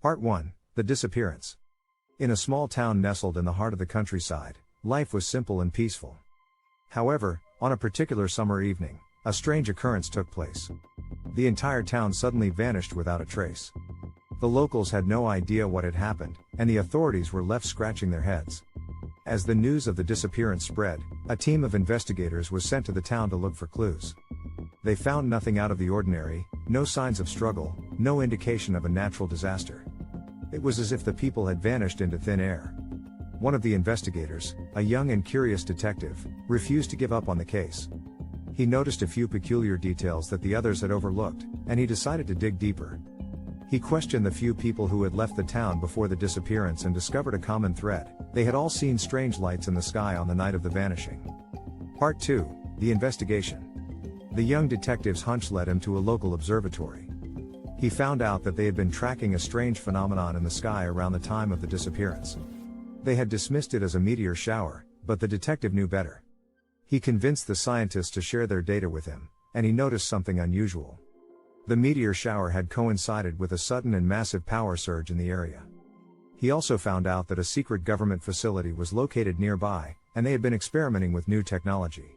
Part 1, The Disappearance. In a small town nestled in the heart of the countryside, life was simple and peaceful. However, on a particular summer evening, a strange occurrence took place. The entire town suddenly vanished without a trace. The locals had no idea what had happened, and the authorities were left scratching their heads. As the news of the disappearance spread, a team of investigators was sent to the town to look for clues. They found nothing out of the ordinary, no signs of struggle, no indication of a natural disaster. It was as if the people had vanished into thin air. One of the investigators, a young and curious detective, refused to give up on the case. He noticed a few peculiar details that the others had overlooked, and he decided to dig deeper. He questioned the few people who had left the town before the disappearance and discovered a common thread: they had all seen strange lights in the sky on the night of the vanishing. Part 2, The Investigation. The young detective's hunch led him to a local observatory. He found out that they had been tracking a strange phenomenon in the sky around the time of the disappearance. They had dismissed it as a meteor shower, but the detective knew better. He convinced the scientists to share their data with him, and he noticed something unusual. The meteor shower had coincided with a sudden and massive power surge in the area. He also found out that a secret government facility was located nearby, and they had been experimenting with new technology.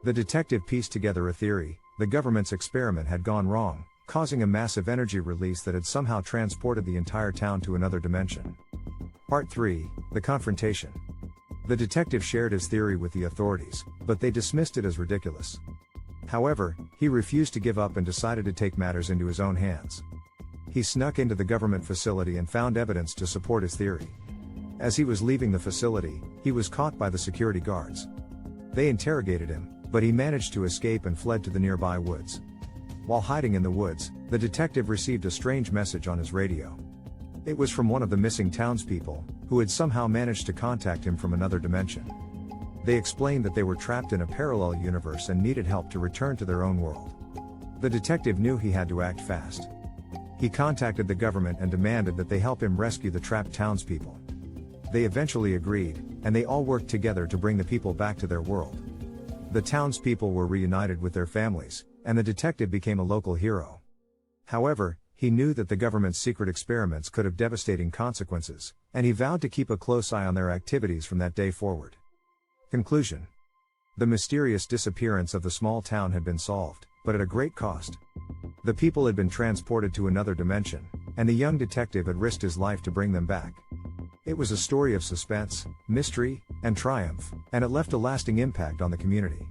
The detective pieced together a theory: the government's experiment had gone wrong, causing a massive energy release that had somehow transported the entire town to another dimension. Part 3, The Confrontation. The detective shared his theory with the authorities, but they dismissed it as ridiculous. However, he refused to give up and decided to take matters into his own hands. He snuck into the government facility and found evidence to support his theory. As he was leaving the facility, he was caught by the security guards. They interrogated him, but he managed to escape and fled to the nearby woods. While hiding in the woods, the detective received a strange message on his radio. It was from one of the missing townspeople, who had somehow managed to contact him from another dimension. They explained that they were trapped in a parallel universe and needed help to return to their own world. The detective knew he had to act fast. He contacted the government and demanded that they help him rescue the trapped townspeople. They eventually agreed, and they all worked together to bring the people back to their world. The townspeople were reunited with their families, and the detective became a local hero. However, he knew that the government's secret experiments could have devastating consequences, and he vowed to keep a close eye on their activities from that day forward. Conclusion. The mysterious disappearance of the small town had been solved, but at a great cost. The people had been transported to another dimension, and the young detective had risked his life to bring them back. It was a story of suspense, mystery, and triumph, and it left a lasting impact on the community.